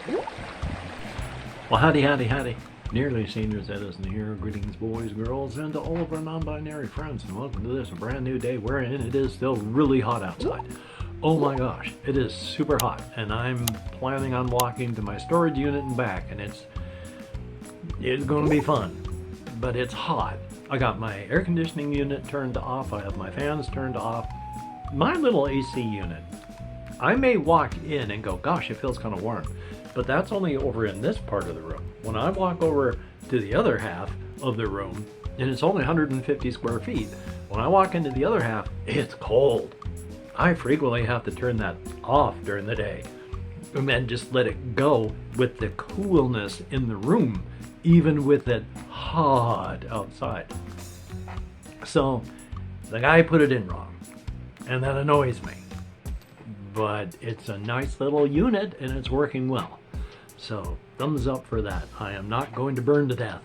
Well, howdy, howdy, howdy. Nearly Seniors Edison here. Greetings, boys, girls, and to all of our non-binary friends, and welcome to this brand new day wherein it is still really hot outside. Oh my gosh, it is super hot, and I'm planning on walking to my storage unit and back, and it's going to be fun, but it's hot. I got my air conditioning unit turned off. I have my fans turned off. My little AC unit, I may walk in and go, gosh, it feels kind of warm. But that's only over in this part of the room. When I walk over to the other half of the room, and it's only 150 square feet, when I walk into the other half, it's cold. I frequently have to turn that off during the day and then just let it go with the coolness in the room, even with it hot outside. So the guy put it in wrong, and that annoys me. But it's a nice little unit and it's working well. So thumbs up for that. I am not going to burn to death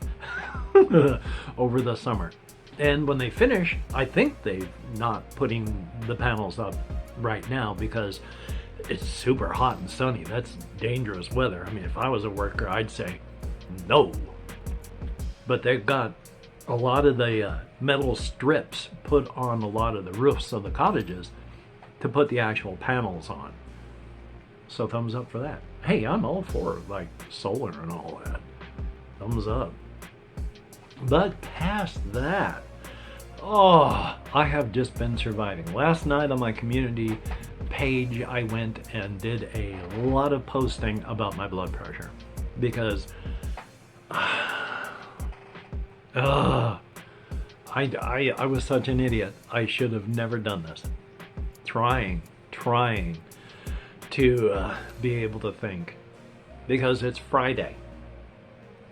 over the summer. And when they finish, I think they're not putting the panels up right now because it's super hot and sunny. That's dangerous weather. I mean, if I was a worker, I'd say no. But they've got a lot of the metal strips put on a lot of the roofs of the cottages to put the actual panels on. So thumbs up for that. Hey, I'm all for like solar and all that. Thumbs up. But past that, oh, I have just been surviving. Last night on my community page, I went and did a lot of posting about my blood pressure because I was such an idiot. I should have never done this. Trying to be able to think, because it's Friday.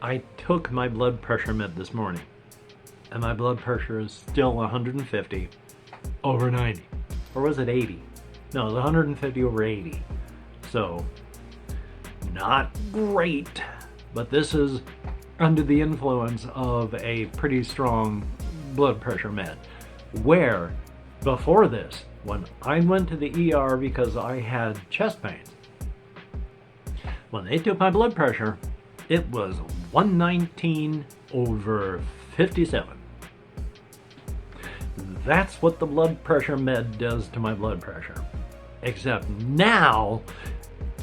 I took my blood pressure med this morning, and my blood pressure is still 150 over 90. Or was it 80? No, it was 150 over 80. So, not great, but this is under the influence of a pretty strong blood pressure med, where before this, when I went to the ER because I had chest pains, when they took my blood pressure, it was 119 over 57. That's what the blood pressure med does to my blood pressure. Except now,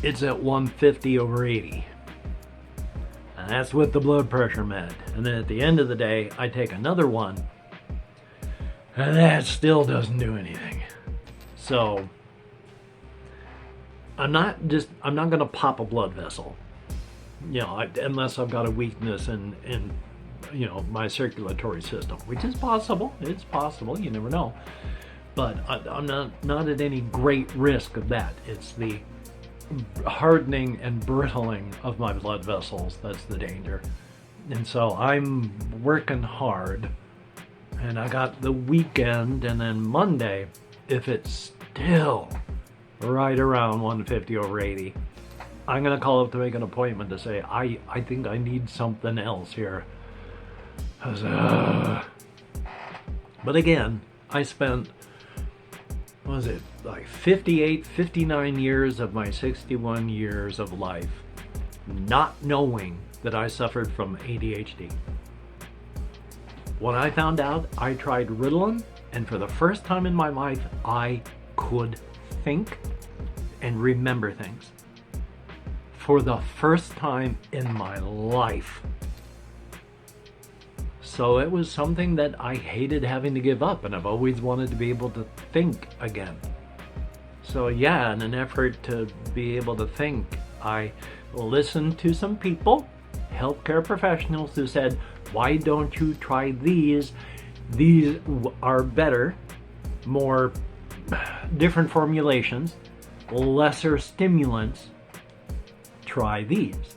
it's at 150 over 80. And that's with the blood pressure med. And then at the end of the day, I take another one, and that still doesn't do anything. So I'm not gonna pop a blood vessel, unless I've got a weakness in my circulatory system, which is possible. It's possible. You never know. But I'm not at any great risk of that. It's the hardening and brittling of my blood vessels that's the danger. And so I'm working hard. And I got the weekend, and then Monday, if it's still right around 150 over 80, I'm going to call up to make an appointment to say, I think I need something else here. But again, I spent, what was it, like 59 years of my 61 years of life not knowing that I suffered from ADHD. When I found out, I tried Ritalin, and for the first time in my life, I could think and remember things. For the first time in my life. So it was something that I hated having to give up, and I've always wanted to be able to think again. So yeah, in an effort to be able to think, I listened to some people, healthcare professionals, who said, why don't you try these? These are better, more different formulations, lesser stimulants. Try these.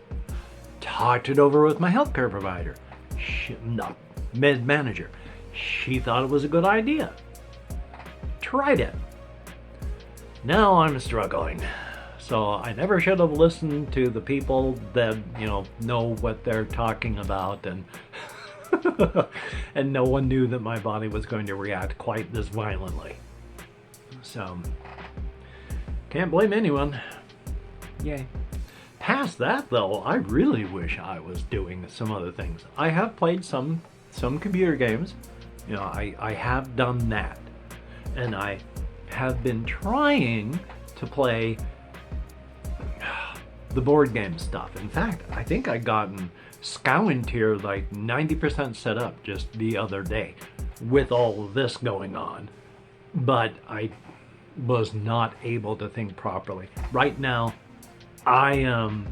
Talked it over with my healthcare provider, med manager. She thought it was a good idea. Tried it. Now I'm struggling. So I never should have listened to the people that, know what they're talking about, and and no one knew that my body was going to react quite this violently. So, can't blame anyone. Yay. Past that, though, I really wish I was doing some other things. I have played some computer games. You know, I have done that. And I have been trying to play the board game stuff. In fact, I think I gotten Scowen tier like 90% set up just the other day with all of this going on. But I was not able to think properly. Right now, I am,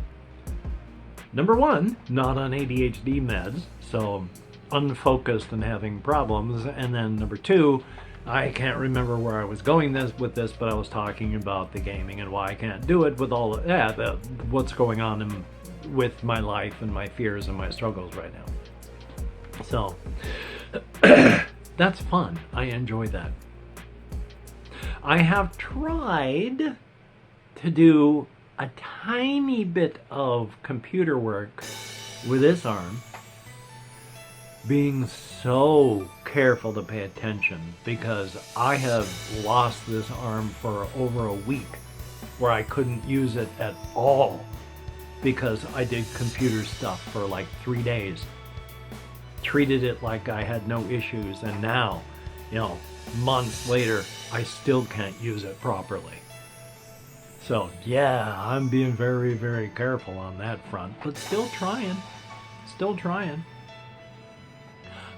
number one, not on ADHD meds, so unfocused and having problems. And then number two, I can't remember where I was going with this, but I was talking about the gaming and why I can't do it with all of that, what's going on with my life and my fears and my struggles right now. So that's fun. I enjoy that. I have tried to do a tiny bit of computer work with this arm, being so careful to pay attention because I have lost this arm for over a week where I couldn't use it at all because I did computer stuff for like 3 days. Treated it like I had no issues, and now, you know, months later, I still can't use it properly. So yeah, I'm being very, very careful on that front, but still trying.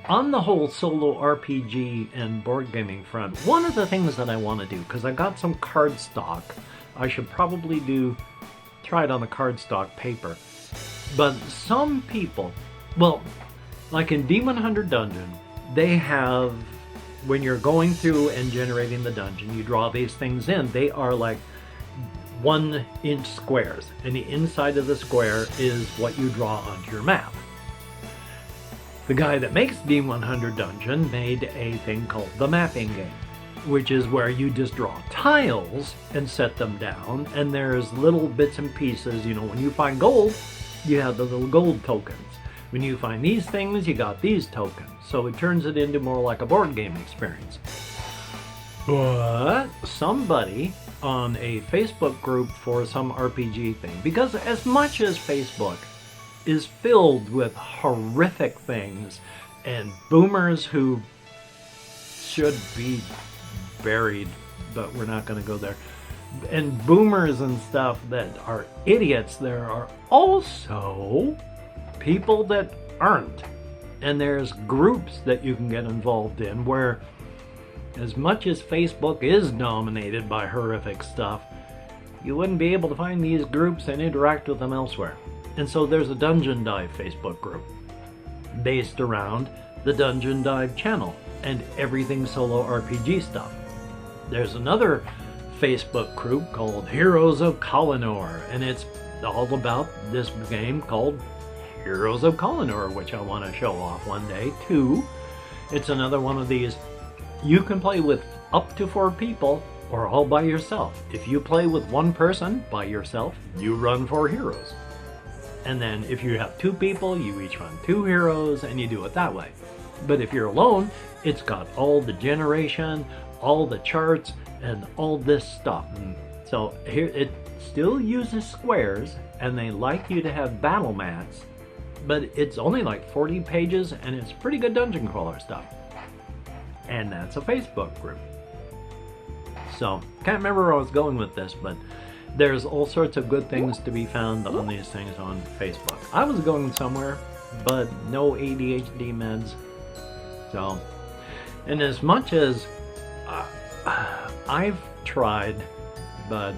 On the whole solo RPG and board gaming front, one of the things that I want to do, because I got some cardstock, I should probably try it on the cardstock paper. But some people, well, like in Demon Hunter Dungeon, they have, when you're going through and generating the dungeon, you draw these things in. They are like 1-inch squares, and the inside of the square is what you draw onto your map. The guy that makes D100 Dungeon made a thing called the mapping game, which is where you just draw tiles and set them down, and there's little bits and pieces. You know, when you find gold, you have the little gold tokens. When you find these things, you got these tokens. So it turns it into more like a board game experience. But somebody on a Facebook group for some RPG thing, because as much as Facebook is filled with horrific things and boomers who should be buried, but we're not going to go there, and boomers and stuff that are idiots, there are also people that aren't. And there's groups that you can get involved in where, as much as Facebook is dominated by horrific stuff, you wouldn't be able to find these groups and interact with them elsewhere. And so there's a Dungeon Dive Facebook group based around the Dungeon Dive channel and everything solo RPG stuff. There's another Facebook group called Heroes of Colonor, and it's all about this game called Heroes of Colonor, which I want to show off one day too. It's another one of these, you can play with up to 4 people or all by yourself. If you play with one person by yourself, you run 4 heroes. And then if you have 2 people, you each run 2 heroes, and you do it that way. But if you're alone, it's got all the generation, all the charts, and all this stuff. And so here it still uses squares, and they like you to have battle mats, but it's only like 40 pages, and it's pretty good dungeon crawler stuff. And that's a Facebook group. So, can't remember where I was going with this, but there's all sorts of good things to be found on these things on Facebook. I was going somewhere, but no ADHD meds. So, and as much as I've tried, but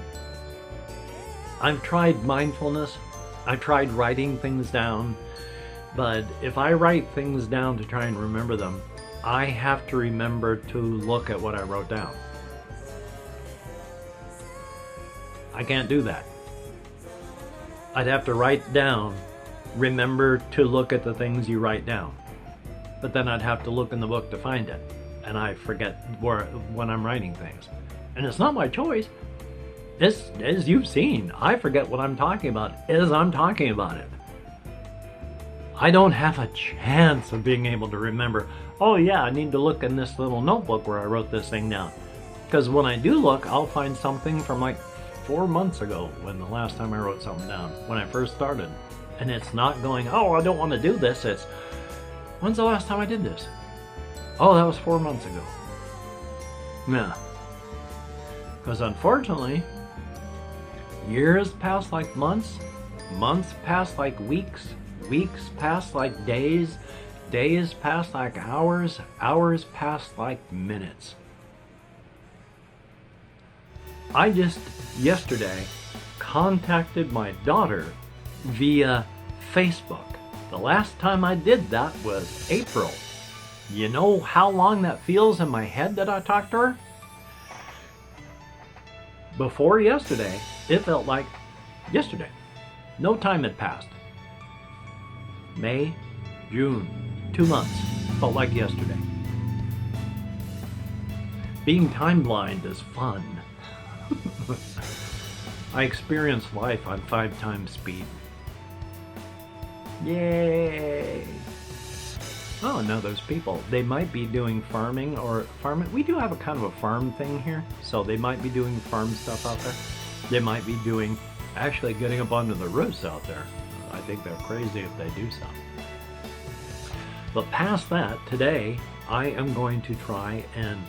I've tried mindfulness, I've tried writing things down, but if I write things down to try and remember them, I have to remember to look at what I wrote down. I can't do that. I'd have to write down, remember to look at the things you write down. But then I'd have to look in the book to find it. And I forget when I'm writing things. And it's not my choice. As you've seen, I forget what I'm talking about as I'm talking about it. I don't have a chance of being able to remember, oh yeah, I need to look in this little notebook where I wrote this thing down. Because when I do look, I'll find something from like 4 months ago when the last time I wrote something down, when I first started. And it's not going, oh, I don't want to do this. It's, when's the last time I did this? Oh, that was 4 months ago. Yeah. Because unfortunately, years pass like months, months pass like weeks, weeks pass like days, days pass like hours, hours pass like minutes. I just yesterday contacted my daughter via Facebook. The last time I did that was April. You know how long that feels in my head that I talked to her? Before yesterday, it felt like yesterday. No time had passed. May, June, 2 months felt like yesterday. Being time blind is fun. I experience life on 5 times speed. Yay! Oh, no, those people. They might be doing farming or farming. We do have a kind of a farm thing here, so they might be doing farm stuff out there. They might be doing, actually getting up onto the roofs out there. I think they're crazy if they do so. But past that, today, I am going to try and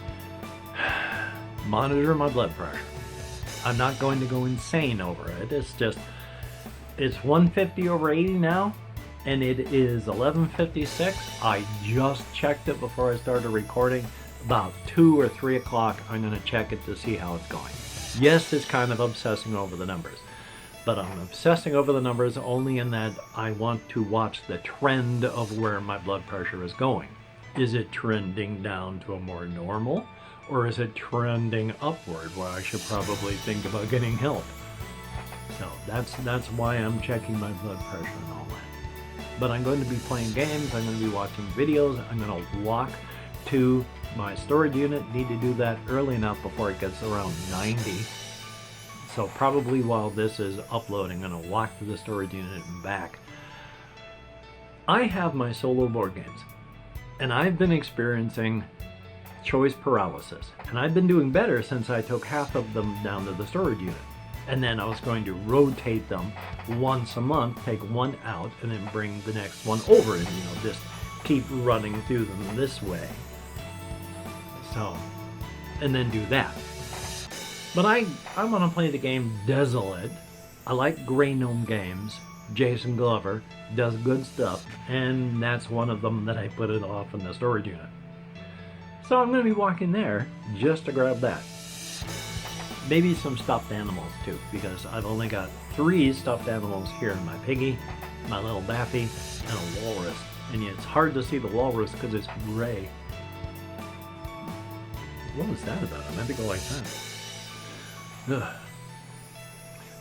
monitor my blood pressure. I'm not going to go insane over it. It's just, it's 150/80 now, and it is 11:56. I just checked it before I started recording. About 2 or 3 o'clock, I'm going to check it to see how it's going. Yes, it's kind of obsessing over the numbers, but I'm obsessing over the numbers only in that I want to watch the trend of where my blood pressure is going. Is it trending down to a more normal? Or is it trending upward where I should probably think about getting help? So that's why I'm checking my blood pressure and all that. But I'm going to be playing games, I'm going to be watching videos, I'm going to walk to my storage unit. Need to do that early enough before it gets around 90. So probably while this is uploading, I'm going to walk to the storage unit and back. I have my solo board games, and I've been experiencing choice paralysis, and I've been doing better since I took half of them down to the storage unit, and then I was going to rotate them once a month, take one out and then bring the next one over, and just keep running through them this way. So, and then do that. But I want to play the game Desolate. I like Grey Gnome games. Jason Glover does good stuff, and that's one of them that I put it off in the storage unit. So I'm going to be walking there just to grab that. Maybe some stuffed animals too, because I've only got 3 stuffed animals here in my piggy, my little Daffy, and a walrus. And it's hard to see the walrus because it's gray. What was that about? I meant to go like that. Ugh.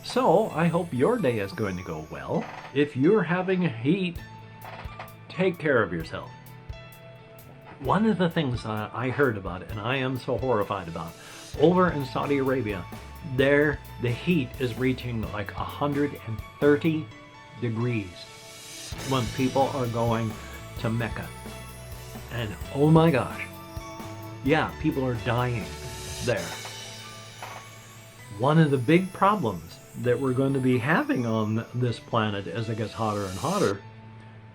So I hope your day is going to go well. If you're having heat, take care of yourself. One of the things I heard about, and I am so horrified about, over in Saudi Arabia, there the heat is reaching like 130 degrees when people are going to Mecca. And oh my gosh, yeah, people are dying there. One of the big problems that we're going to be having on this planet as it gets hotter and hotter,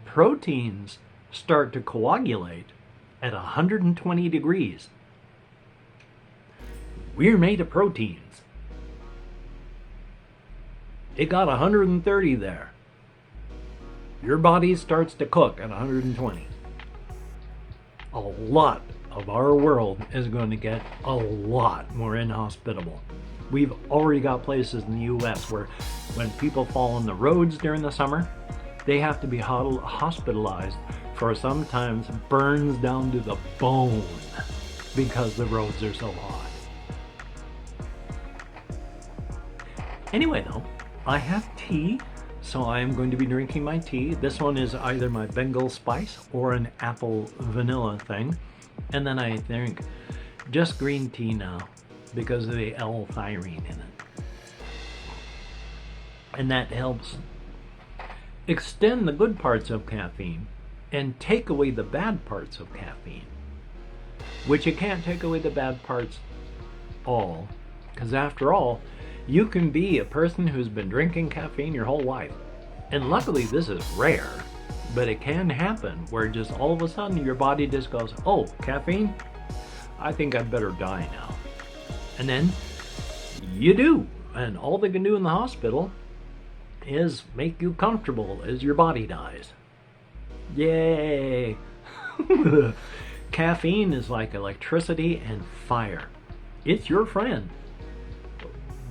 proteins start to coagulate at 120 degrees. We're made of proteins. It got 130 there. Your body starts to cook at 120. A lot of our world is going to get a lot more inhospitable. We've already got places in the US where when people fall on the roads during the summer, they have to be hospitalized for sometimes burns down to the bone because the roads are so hot. Anyway though, I have tea, so I am going to be drinking my tea. This one is either my Bengal spice or an apple vanilla thing. And then I think just green tea now because of the L-thyrine in it. And that helps extend the good parts of caffeine and take away the bad parts of caffeine, which you can't take away the bad parts all, because after all, You can be a person who's been drinking caffeine your whole life. And luckily this is rare, but it can happen where just all of a sudden your body just goes, oh, caffeine? I think I'd better die now. And then you do. And all they can do in the hospital is make you comfortable as your body dies. Yay! Caffeine is like electricity and fire. It's your friend.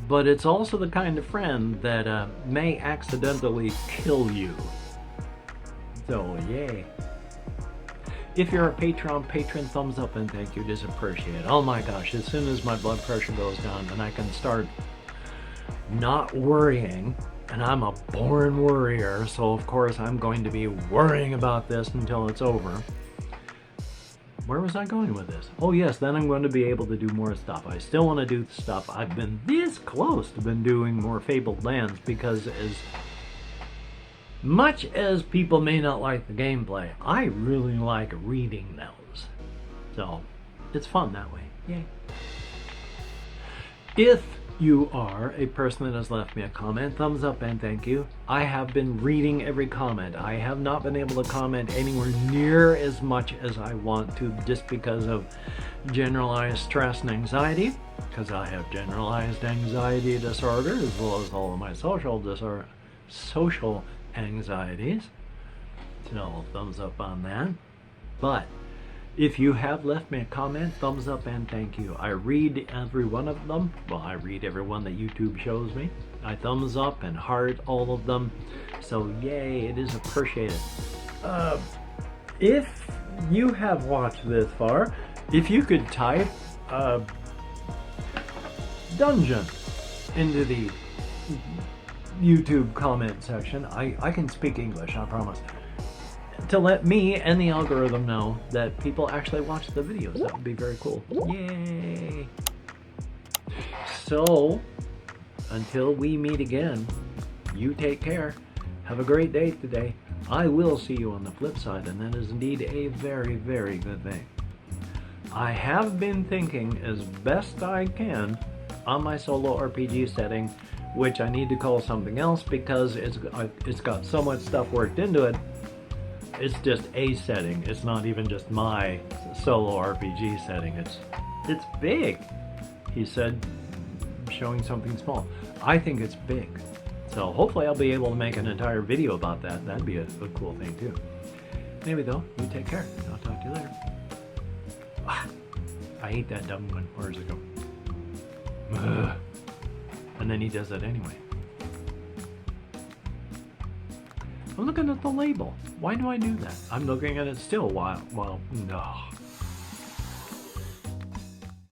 But it's also the kind of friend that may accidentally kill you. So, yay. If you're a patron, thumbs up and thank you. Just appreciate it. Oh my gosh, as soon as my blood pressure goes down and I can start not worrying, and I'm a born worrier, so of course I'm going to be worrying about this until it's over. Where was I going with this? Oh yes, then I'm going to be able to do more stuff. I still want to do stuff. I've been this close to doing more Fabled Lands because as much as people may not like the gameplay, I really like reading those. So, it's fun that way. Yay. If you are a person that has left me a comment, thumbs up and thank you. I have been reading every comment. I have not been able to comment anywhere near as much as I want to just because of generalized stress and anxiety, because I have generalized anxiety disorder as well as all of my social anxieties. So thumbs up on that. But if you have left me a comment, thumbs up and thank you. I read every one of them. Well, I read every one that YouTube shows me. I thumbs up and heart all of them. So yay, it is appreciated. If you have watched this far, if you could type dungeon into the YouTube comment section. I can speak English, I promise. To let me and the algorithm know that people actually watch the videos. That would be very cool. Yay! So, until we meet again, you take care. Have a great day today. I will see you on the flip side, and that is indeed a very, very good thing. I have been thinking as best I can on my solo RPG setting, which I need to call something else because it's got so much stuff worked into it. It's just a setting. It's not even just my solo RPG setting. It's big. He said, showing something small. I think it's big. So hopefully I'll be able to make an entire video about that. That'd be a cool thing too. Anyway though, you take care. I'll talk to you later. I hate that dumb one. Where does it go? And then he does that anyway. I'm looking at the label. Why do I do that? I'm looking at it still while no.